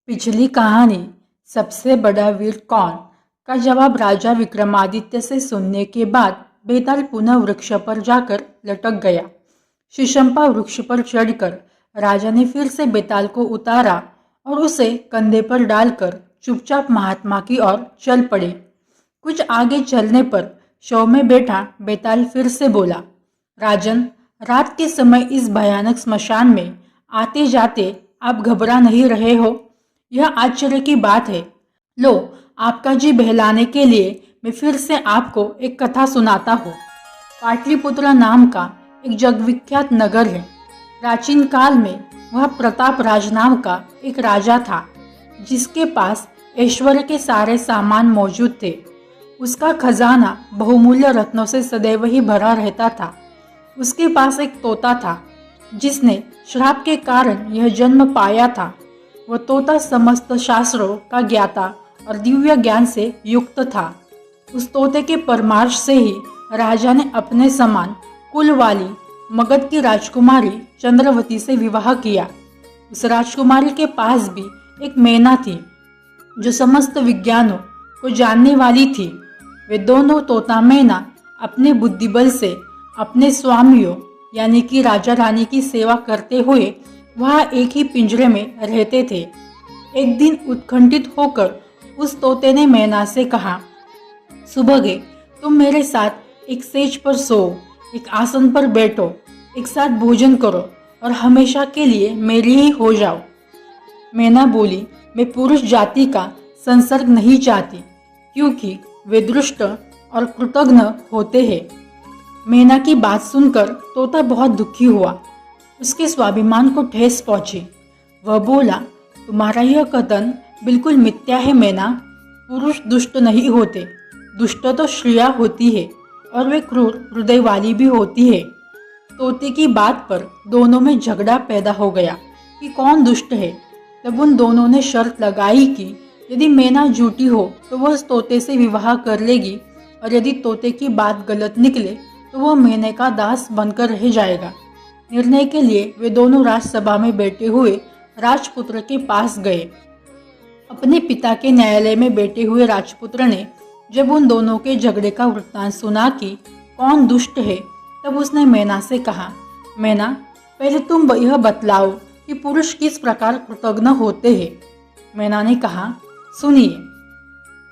पिछली कहानी सबसे बड़ा वीर कौन का जवाब राजा विक्रमादित्य से सुनने के बाद बेताल पुनः वृक्ष पर जाकर लटक गया। शीशंपा वृक्ष पर चढ़कर राजा ने फिर से बेताल को उतारा और उसे कंधे पर डालकर चुपचाप महात्मा की ओर चल पड़े। कुछ आगे चलने पर शव में बैठा बेताल फिर से बोला, राजन, रात के समय इस भयानक स्मशान में आते जाते आप घबरा नहीं रहे हो? यह आश्चर्य की बात है। लो, आपका जी बहलाने के लिए मैं फिर से आपको एक कथा सुनाता हूँ। पाटलिपुत्र नाम का एक जगविख्यात नगर है। प्राचीन काल में वह प्रताप राज नाम का एक राजा था, जिसके पास ऐश्वर्य के सारे सामान मौजूद थे। उसका खजाना बहुमूल्य रत्नों से सदैव ही भरा रहता था। उसके पास एक तोता था, जिसने श्राप के कारण यह जन्म पाया था। वह तोता समस्त शास्त्रों का ज्ञाता और दिव्य ज्ञान से युक्त था। उस तोते के परमार्श से ही राजा ने अपने समान कुल वाली मगध की राजकुमारी चंद्रवती से विवाह किया। उस राजकुमारी के पास भी एक मैना थी, जो समस्त विज्ञानों को जानने वाली थी। वे दोनों तोता मैना अपने बुद्धिबल से अपने स्वामियों यानी कि राजा रानी की सेवा करते हुए वहाँ एक ही पिंजरे में रहते थे। एक दिन उत्कंठित होकर उस तोते ने मैना से कहा, सुबह तुम मेरे साथ एक सेज पर सो, एक आसन पर बैठो, एक साथ भोजन करो और हमेशा के लिए मेरी ही हो जाओ। मैना बोली, मैं पुरुष जाति का संसर्ग नहीं चाहती, क्योंकि वे दुष्ट और कृतघ्न होते हैं। मैना की बात सुनकर तोता बहुत दुखी हुआ। उसके स्वाभिमान को ठेस पहुंची। वह बोला, तुम्हारा यह कथन बिल्कुल मिथ्या है मैना। पुरुष दुष्ट नहीं होते। दुष्ट तो स्त्रियां होती है और वे क्रूर हृदय वाली भी होती है। तोते की बात पर दोनों में झगड़ा पैदा हो गया कि कौन दुष्ट है। तब उन दोनों ने शर्त लगाई कि यदि मैना झूठी हो तो वह तोते से विवाह कर लेगी, और यदि तोते की बात गलत निकले तो वह मैने का दास बनकर रह जाएगा। निर्णय के लिए वे दोनों राजसभा में बैठे हुए राजपुत्र के पास गए। अपने पिता के न्यायालय में बैठे हुए राजपुत्र ने जब उन दोनों के झगड़े का वृत्तांत सुना कि कौन दुष्ट है, तब उसने मैना से कहा, मैना, पहले तुम यह बतलाओ कि पुरुष किस प्रकार कृतघ्न होते हैं। मैना ने कहा, सुनिए।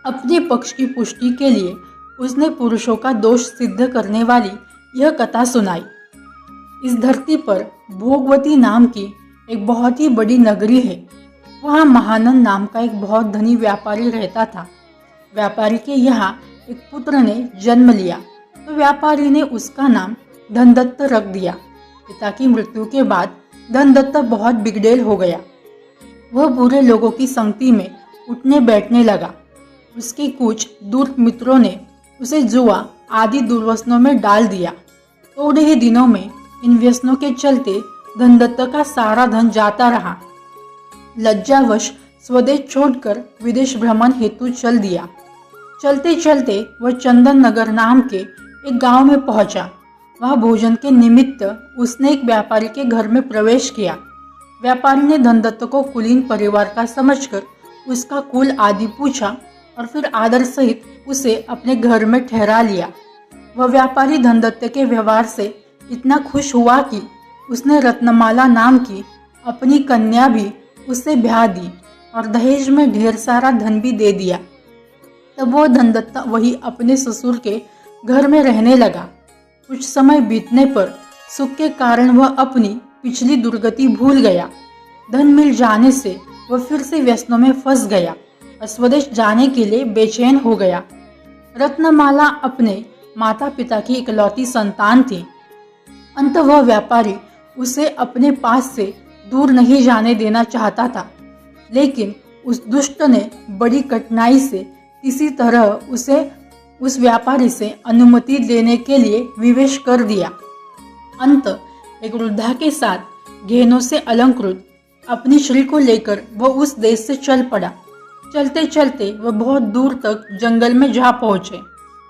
अपने पक्ष की पुष्टि के लिए उसने पुरुषों का दोष सिद्ध करने वाली यह कथा सुनाई। इस धरती पर भोगवती नाम की एक बहुत ही बड़ी नगरी है। वहाँ महानंद नाम का एक बहुत धनी व्यापारी रहता था। व्यापारी के यहाँ एक पुत्र ने जन्म लिया, तो व्यापारी ने उसका नाम धनदत्त रख दिया। पिता की मृत्यु के बाद धनदत्त बहुत बिगड़ेल हो गया। वह बुरे लोगों की संगति में उठने बैठने लगा। उसके कुछ दूर मित्रों ने उसे जुआ आदि दुर्व्यसनों में डाल दिया। थोड़े ही दिनों में इन व्यसनों के चलते धनदत्त का सारा धन जाता रहा। लज्जावश स्वदेश छोड़कर विदेश भ्रमण हेतु चल दिया। चलते चलते वह चंदन नगर नाम के एक गांव में पहुंचा। वह भोजन के निमित्त उसने एक व्यापारी के घर में प्रवेश किया। व्यापारी ने धनदत्त को कुलीन परिवार का समझकर उसका कुल आदि पूछा और फिर आदर सहित उसे अपने घर में ठहरा लिया। वह व्यापारी धनदत्त के व्यवहार से इतना खुश हुआ कि उसने रत्नमाला नाम की अपनी कन्या भी उससे ब्याह दी और दहेज में ढेर सारा धन भी दे दिया। तब वो धनदत्त वही अपने ससुर के घर में रहने लगा। कुछ समय बीतने पर सुख के कारण वह अपनी पिछली दुर्गति भूल गया। धन मिल जाने से वह फिर से व्यसनों में फंस गया और स्वदेश जाने के लिए बेचैन हो गया। रत्नमाला अपने माता पिता की इकलौती संतान थी। अंत वह व्यापारी उसे अपने पास से दूर नहीं जाने देना चाहता था, लेकिन उस दुष्ट ने बड़ी कठिनाई से किसी तरह उसे उस व्यापारी से अनुमति लेने के लिए विवश कर दिया। अंत एक वृद्धा के साथ गहनों से अलंकृत अपनी श्री को लेकर वह उस देश से चल पड़ा। चलते चलते वह बहुत दूर तक जंगल में जा पहुंचे,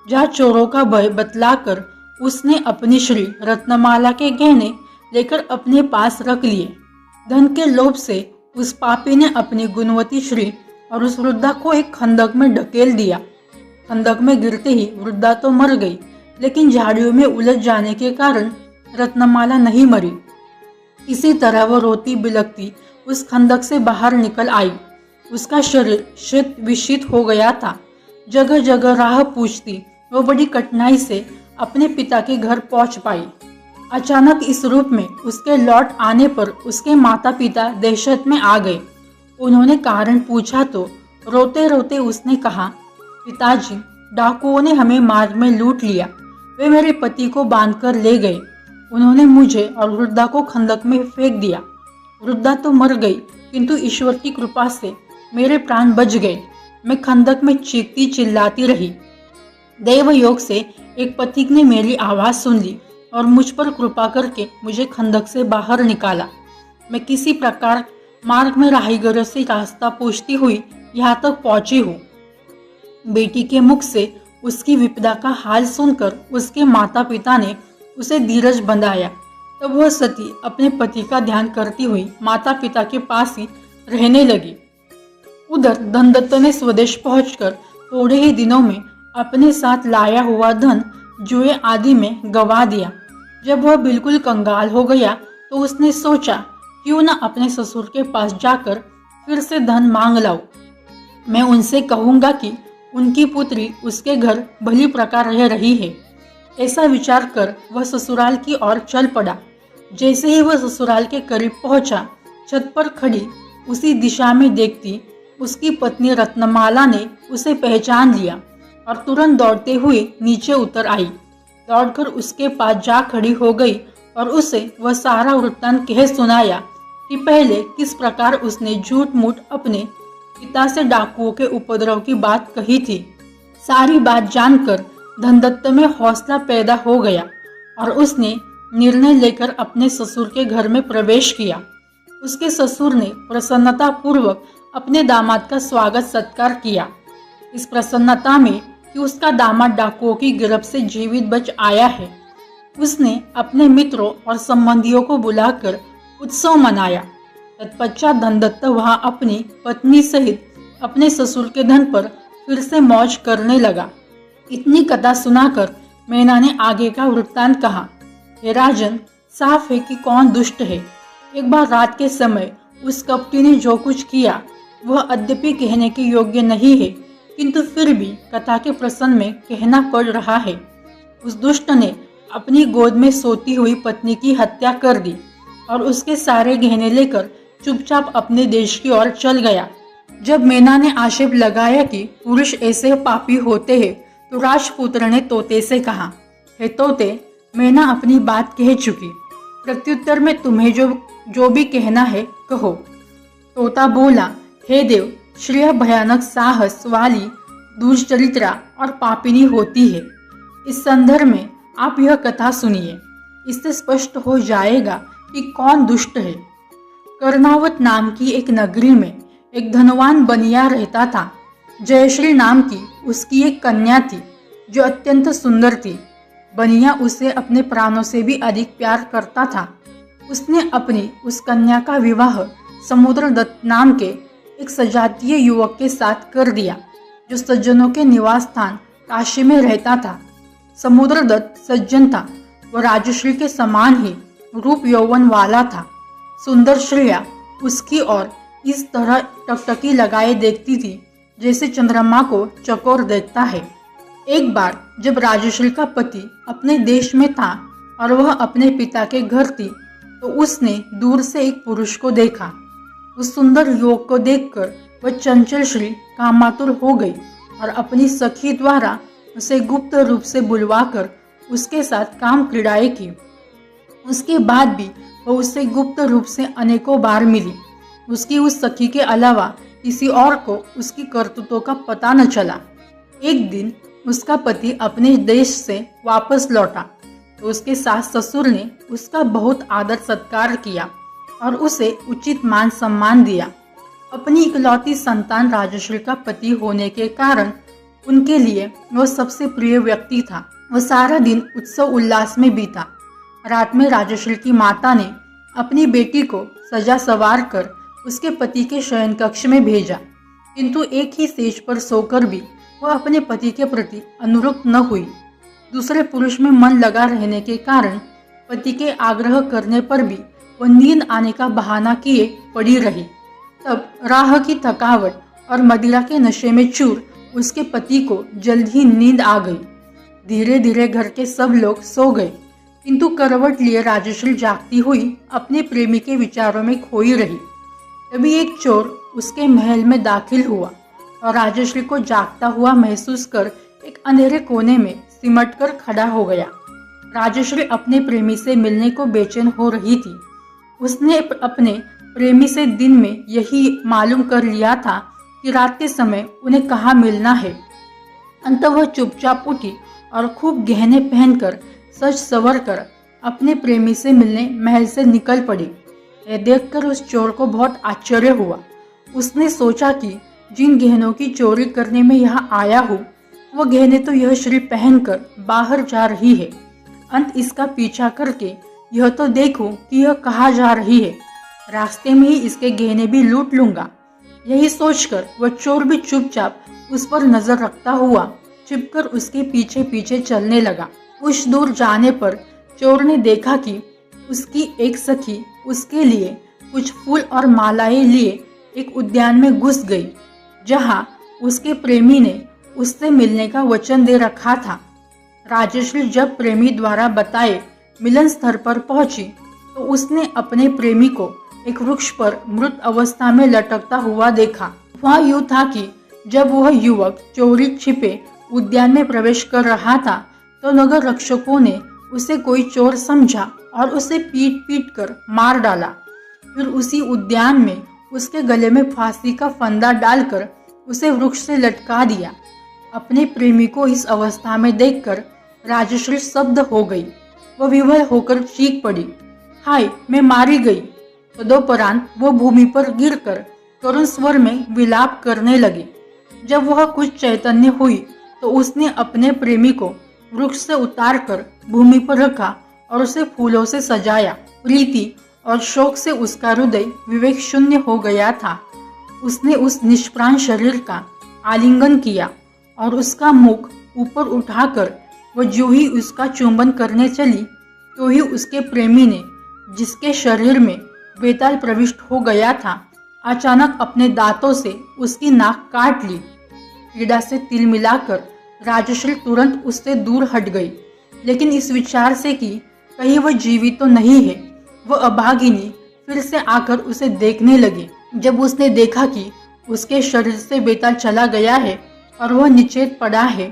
जहाँ चोरों का भय बतलाकर उसने अपनी श्री रत्नमाला के गहने लेकर अपने पास रख लिए। धन के लोभ से उस पापी ने अपनी गुणवती श्री और उस वृद्धा को एक खंदक में ढकेल दिया। खंदक में गिरते ही वृद्धा तो मर गई, लेकिन झाड़ियों में उलझ जाने के कारण रत्नमाला नहीं मरी। इसी तरह वह रोती बिलखती उस खंदक से बाहर निकल आई। उसका शरीर शीत विषित हो गया था। जगह जगह राह पूछती वह बड़ी कठिनाई से अपने पिता के घर पहुंच पाई। अचानक इस रूप में उसके लौट आने पर उसके माता पिता दहशत में आ गए। उन्होंने कारण पूछा तो रोते रोते उसने कहा, पिताजी, डाकुओं ने हमें मार्ग में लूट लिया। वे मेरे पति को बांधकर ले गए। उन्होंने मुझे और वृद्धा को खंदक में फेंक दिया। वृद्धा तो मर गई, किंतु ईश्वर की कृपा से मेरे प्राण बच गए। मैं खंदक में चीखती चिल्लाती रही। देव योग से एक पथिक ने मेरी आवाज सुन ली और मुझ पर कृपा करके मुझे खंदक से बाहर निकाला। मैं किसी प्रकार मार्ग में राहगीरों से रास्ता पूछती हुई यहाँ तक पहुंची हूँ। बेटी के मुख से उसकी विपदा का हाल सुनकर उसके माता पिता ने उसे धीरज बंधाया। तब वह सती अपने पति का ध्यान करती हुई माता पिता के पास ही रहने लगी। उधर धनदत्त ने स्वदेश पहुंचकर थोड़े ही दिनों में अपने साथ लाया हुआ धन जुए आदि में गवा दिया। जब वह बिल्कुल कंगाल हो गया तो उसने सोचा, क्यों न अपने ससुर के पास जाकर फिर से धन मांग लाऊं। मैं उनसे कहूंगा कि उनकी पुत्री उसके घर भली प्रकार रह रही है। ऐसा विचार कर वह ससुराल की ओर चल पड़ा। जैसे ही वह ससुराल के करीब पहुंचा, छत पर खड़ी उसी दिशा में देखती उसकी पत्नी रत्नमाला ने उसे पहचान लिया और तुरंत दौड़ते हुए नीचे उतर आई। दौड़कर उसके पास जा खड़ी हो गई और उसे वह सारा वृत्तांत कह सुनाया कि पहले किस प्रकार उसने झूठ मूठ अपने पिता से डाकुओं के उपद्रव की बात कही थी। सारी बात जानकर धनदत्त में हौसला पैदा हो गया और उसने निर्णय लेकर अपने ससुर के घर में प्रवेश किया। उसके ससुर ने प्रसन्नता पूर्वक अपने दामाद का स्वागत सत्कार किया। इस प्रसन्नता में कि उसका दामाद डाकुओं की गिरफ्त से जीवित बच आया है, उसने अपने मित्रों और संबंधियों को बुलाकर उत्सव मनाया। तत्पश्चात धनदत्त वहां अपनी पत्नी सहित अपने ससुर के धन पर फिर से मौज करने लगा। इतनी कथा सुनाकर मैना ने आगे का वृत्तांत कहा। हे राजन, साफ है कि कौन दुष्ट है। एक बार रात के समय उस कपटी ने जो कुछ किया वह अद्यपि कहने के योग्य नहीं है, किंतु फिर भी कथा के प्रसंग में कहना पड़ रहा है। उस दुष्ट ने अपनी गोद में सोती हुई पत्नी की हत्या कर दी और उसके सारे गहने लेकर चुपचाप अपने देश की ओर चल गया। जब मैना ने आक्षेप लगाया कि पुरुष ऐसे पापी होते हैं, तो राजपुत्र ने तोते से कहा, हे तोते, मैना अपनी बात कह चुकी। प्रत्युत्तर में तुम्हें जो भी कहना है कहो। तोता बोला, हे देव, श्रेय भयानक साहस वाली दुष्चरित्रा और पापिनी होती है। इस संदर्भ में आप यह कथा सुनिए, इससे स्पष्ट हो जाएगा कि कौन दुष्ट है। कर्णावत नाम की एक नगरी में एक धनवान बनिया रहता था। जयश्री नाम की उसकी एक कन्या थी जो अत्यंत सुंदर थी। बनिया उसे अपने प्राणों से भी अधिक प्यार करता था। उसने अपनी उस कन्या का विवाह समुद्रदत्त नाम के एक सजातीय युवक के साथ कर दिया, जो सज्जनों के निवास स्थान काशी में रहता था। समुद्रदत्त सज्जन था। वह राजश्री के समान ही रूप यौवन वाला था। सुंदर श्रेया उसकी ओर इस तरह टकटकी लगाए देखती थी जैसे चंद्रमा को चकोर देखता है। एक बार जब राजश्री का पति अपने देश में था और वह अपने पिता के घर थी, तो उसने दूर से एक पुरुष को देखा। उस सुंदर युवक को देखकर वह चंचल श्री कामातुर हो गई और अपनी सखी द्वारा उसे गुप्त रूप से बुलवाकर उसके साथ काम क्रीड़ाएं की। उसके बाद भी वह उससे गुप्त रूप से अनेकों बार मिली। उसकी उस सखी के अलावा किसी और को उसकी करतूतों का पता न चला। एक दिन उसका पति अपने देश से वापस लौटा तो उसके सास ससुर ने उसका बहुत आदर सत्कार किया और उसे उचित मान सम्मान दिया। अपनी इकलौती संतान राजश्री का पति होने के कारण उनके लिए वह सबसे प्रिय व्यक्ति था। वह सारा दिन उत्सव उल्लास में बीता। रात में राजश्री की माता ने अपनी बेटी को सजा सवार कर उसके पति के शयन कक्ष में भेजा, किंतु एक ही सेज पर सोकर भी वह अपने पति के प्रति अनुरक्त न हुई। दूसरे पुरुष में मन लगा रहने के कारण पति के आग्रह करने पर भी वह नींद आने का बहाना किए पड़ी रही। तब राह की थकावट और मदिरा के नशे में चूर उसके पति को जल्द ही नींद आ गई। धीरे धीरे घर के सब लोग सो गए, किंतु करवट लिए राजश्री जागती हुई अपने प्रेमी के विचारों में खोई रही। तभी एक चोर उसके महल में दाखिल हुआ और राजश्री को जागता हुआ महसूस कर एक अंधेरे कोने में सिमट कर खड़ा हो गया। राजश्री अपने प्रेमी से मिलने को बेचैन हो रही थी। उसने अपने प्रेमी से दिन में यही मालूम कर लिया था कि रात के समय उन्हें कहाँ मिलना है। अंत वह चुपचाप उठी और खूब गहने पहनकर सज संवर कर अपने प्रेमी से मिलने महल से निकल पड़ी। यह देखकर उस चोर को बहुत आश्चर्य हुआ। उसने सोचा कि जिन गहनों की चोरी करने में यहाँ आया हूँ वह गहने तो यह श्री पहनकर बाहर जा रही है। अंत इसका पीछा करके यह तो देखूं कि यह कहाँ जा रही है, रास्ते में ही इसके गहने भी लूट लूंगा। यही सोचकर वह चोर भी चुपचाप उस पर नजर रखता हुआ छिपकर उसके पीछे पीछे चलने लगा। कुछ दूर जाने पर चोर ने देखा कि उसकी एक सखी उसके लिए कुछ फूल और मालाएं लिए एक उद्यान में घुस गई, जहां उसके प्रेमी ने उससे मिलने का वचन दे रखा था। राजश्री जब प्रेमी द्वारा बताए मिलन स्थल पर पहुंची तो उसने अपने प्रेमी को एक वृक्ष पर मृत अवस्था में लटकता हुआ देखा। वह यूं था कि जब वह युवक चोरी छिपे उद्यान में प्रवेश कर रहा था तो नगर रक्षकों ने उसे कोई चोर समझा और उसे पीट पीट कर मार डाला। फिर उसी उद्यान में उसके गले में फांसी का फंदा डालकर उसे वृक्ष से लटका दिया। अपने प्रेमी को इस अवस्था में देखकर राजश्री स्तब्ध हो गई। वह विवल होकर चीख पड़ी, हाय मैं मारी गई। तदोपरांत वह भूमि पर गिरकर करुण स्वर में विलाप करने लगी। जब वह कुछ चैतन्य हुई तो उसने अपने प्रेमी को वृक्ष से उतारकर भूमि पर रखा और उसे फूलों से सजाया। प्रीति और शोक से उसका हृदय विवेक शून्य हो गया था। उसने उस निष्प्राण शरीर का आलिंगन किया और उसका मुख ऊपर उठाकर वह जो ही उसका चुंबन करने चली तो ही उसके प्रेमी ने, जिसके शरीर में बेताल प्रविष्ट हो गया था, अचानक अपने दांतों से उसकी नाक काट ली। पीड़ा से तिल मिलाकर राजश्री तुरंत उससे दूर हट गई, लेकिन इस विचार से कि कहीं वह जीवित तो नहीं है, वह अभागिनी फिर से आकर उसे देखने लगी। जब उसने देखा कि उसके शरीर से बेताल चला गया है और वह नीचे पड़ा है,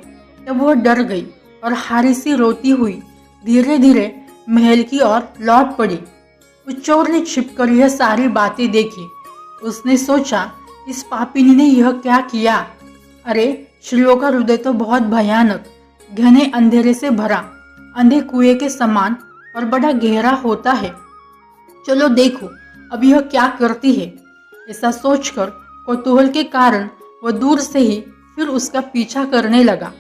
तब वह डर गई और हारी सी रोती हुई धीरे धीरे महल की ओर लौट पड़ी। उस चोर ने छिपकर यह सारी बातें देखी। उसने सोचा, इस पापिनी ने यह क्या किया। अरे श्रीयों का हृदय तो बहुत भयानक, घने अंधेरे से भरा, अंधे कुएं के समान और बड़ा गहरा होता है। चलो देखो अब यह क्या करती है। ऐसा सोचकर कौतूहल के कारण वह दूर से ही फिर उसका पीछा करने लगा।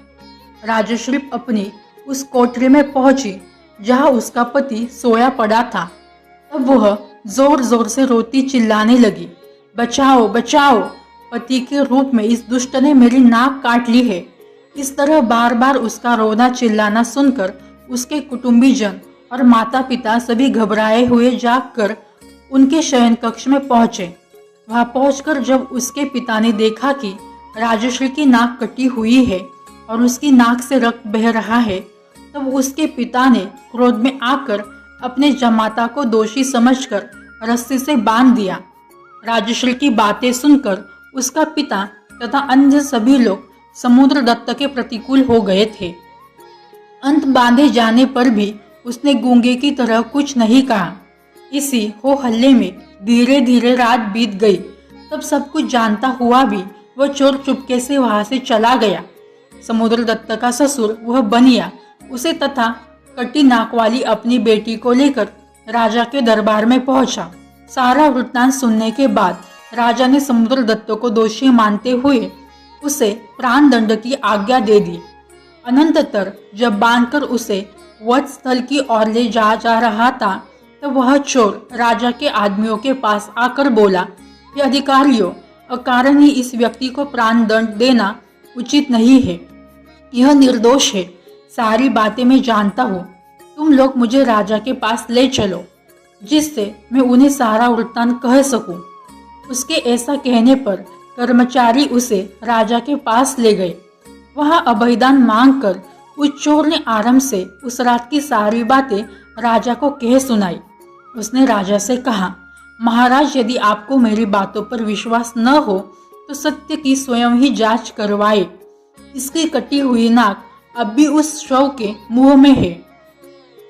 राजश्री अपनी उस कोठरी में पहुंची जहां उसका पति सोया पड़ा था। तब वह जोर जोर से रोती चिल्लाने लगी, बचाओ बचाओ, पति के रूप में इस दुष्ट ने मेरी नाक काट ली है। इस तरह बार बार उसका रोना चिल्लाना सुनकर उसके कुटुंबीजन और माता पिता सभी घबराए हुए जागकर उनके शयन कक्ष में पहुंचे। वहां पहुंचकर जब उसके पिता ने देखा कि राजश्री की नाक कटी हुई है और उसकी नाक से रक्त बह रहा है, तब उसके पिता ने क्रोध में आकर अपने जमाता को दोषी समझकर रस्सी से बांध दिया। राजश्री की बातें सुनकर उसका पिता तथा अन्य सभी लोग समुद्रदत्त के प्रतिकूल हो गए थे। अंत बांधे जाने पर भी उसने गूंगे की तरह कुछ नहीं कहा। इसी हो हल्ले में धीरे धीरे रात बीत गई। तब सब कुछ जानता हुआ भी वह चोर चुपके से वहां से चला गया। समुद्रदत्त का ससुर वह बनिया उसे तथा कटी नाक वाली अपनी बेटी को लेकर राजा के दरबार में पहुंचा। सारा वृत्तांत सुनने के बाद राजा ने समुद्रदत्त को दोषी मानते हुए उसे प्राण दंड की आज्ञा दे दी। अनंततर जब बांधकर उसे वध स्थल की ओर ले जा रहा था, तो वह चोर राजा के आदमियों के पास आकर बोला, ये अधिकारियों, अकारण ही इस व्यक्ति को प्राण दंड देना उचित नहीं है। यह निर्दोष है। सारी बातें मैं जानता हूँ। तुम लोग मुझे राजा के पास ले चलो, जिससे मैं उन्हें सारा वृत्तांत कह सकूं। उसके ऐसा कहने पर कर्मचारी उसे राजा के पास ले गए। वहां अभयदान मांगकर उस चोर ने आराम से उस रात की सारी बातें राजा को कह सुनाई। उसने राजा से कहा, महाराज, यदि आपको मेरी बातों पर विश्वास न हो तो सत्य की स्वयं ही जांच करवाए। इसकी कटी हुई नाक अब भी उस शव के मुंह में है।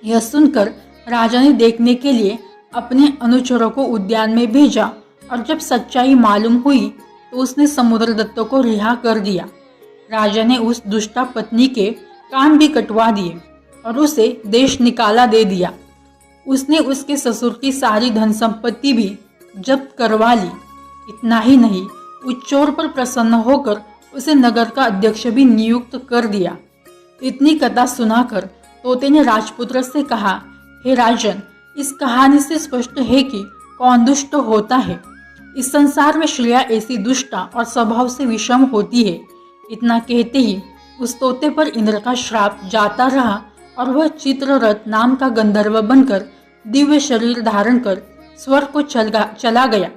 यह सुनकर राजा ने देखने के लिए अपने अनुचरों को उद्यान में भेजा और जब सच्चाई मालूम हुई तो उसने समुद्रदत्त को रिहा कर दिया। राजा ने उस दुष्टा पत्नी के कान भी कटवा दिए और उसे देश निकाला दे दिया। उसने उसके ससुर की सारी धन संपत्ति भी जब्त करवा ली। इतना ही नहीं, उस चोर पर प्रसन्न होकर उसे नगर का अध्यक्ष भी नियुक्त कर दिया। इतनी कथा सुनाकर तोते ने राजपुत्र से कहा, हे राजन, इस कहानी से स्पष्ट है कि कौन दुष्ट होता है। इस संसार में श्रेया ऐसी दुष्टा और स्वभाव से विषम होती है। इतना कहते ही उस तोते पर इंद्र का श्राप जाता रहा और वह चित्ररथ नाम का गंधर्व बनकर दिव्य शरीर धारण कर स्वर्ग को चला गया।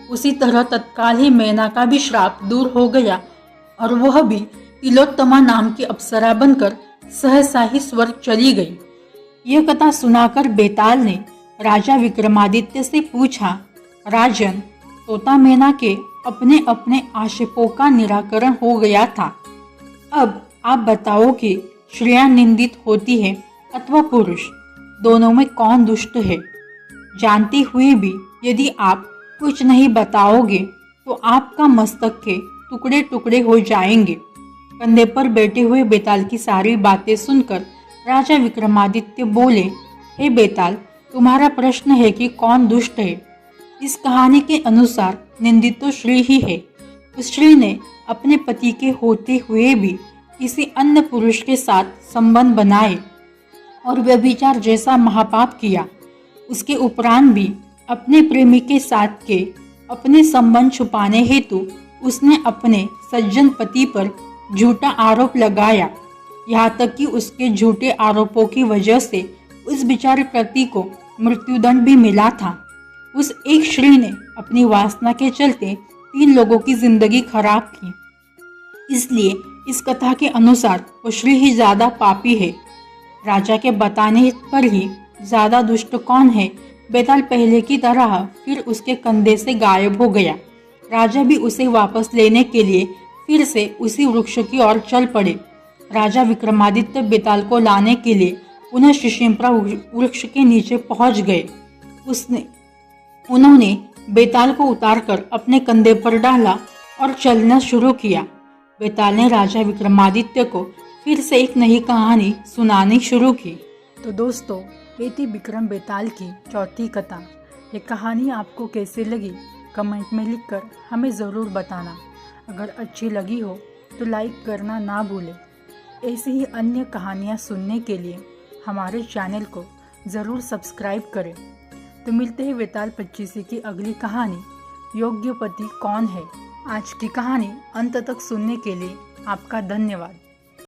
उसी तरह तत्काल ही मैना का भी श्राप दूर हो गया और वह भी तिलोत्तमा नाम की अप्सरा बनकर सहसा ही स्वर्ग चली गई। यह कथा सुनाकर बेताल ने राजा विक्रमादित्य से पूछा, राजन, तोता मैना के अपने अपने आक्षेपों का निराकरण हो गया था। अब आप बताओ कि श्रेया निंदित होती है अथवा पुरुष, दोनों में कौन दुष्ट है। जानते हुए भी यदि आप कुछ नहीं बताओगे तो आपका मस्तक के टुकड़े टुकड़े हो जाएंगे। कंधे पर बैठे हुए बेताल की सारी बातें सुनकर राजा विक्रमादित्य बोले, हे बेताल, तुम्हारा प्रश्न है कि कौन दुष्ट है। इस कहानी के अनुसार निंदित तो श्री ही है। उस श्री ने अपने पति के होते हुए भी किसी अन्य पुरुष के साथ संबंध बनाए और व्यभिचार जैसा महापाप किया। उसके उपरांत भी अपने प्रेमी के साथ के अपने संबंध छुपाने हेतु उसने अपने सज्जन पति पर झूठा आरोप लगाया। यहाँ तक कि उसके झूठे आरोपों की वजह से उस बेचारे पति को मृत्युदंड भी मिला था। उस एक श्री ने अपनी वासना के चलते 3 लोगों की जिंदगी खराब की। इसलिए इस कथा के अनुसार वो श्री ही ज्यादा पापी है। राजा के बताने पर ही ज्यादा दुष्ट कौन है, बेताल पहले की तरह फिर उसके कंधे से गायब हो गया। राजा भी उसे वापस लेने के लिए फिर से उसी वृक्ष की ओर चल पड़े। राजा विक्रमादित्य बेताल को लाने के लिए पुनः शिशिम्परा वृक्ष के नीचे पहुंच गए। उन्होंने बेताल को उतारकर अपने कंधे पर डाला और चलना शुरू किया। बेताल ने राजा विक्रमादित्य को फिर से एक नई कहानी सुनानी शुरू की। तो दोस्तों, ये थी विक्रम बेताल की चौथी कथा। ये कहानी आपको कैसी लगी कमेंट में लिखकर हमें ज़रूर बताना। अगर अच्छी लगी हो तो लाइक करना ना भूलें। ऐसी ही अन्य कहानियाँ सुनने के लिए हमारे चैनल को ज़रूर सब्सक्राइब करें। तो मिलते हैं बेताल 25 की अगली कहानी, योग्य पति कौन है। आज की कहानी अंत तक सुनने के लिए आपका धन्यवाद।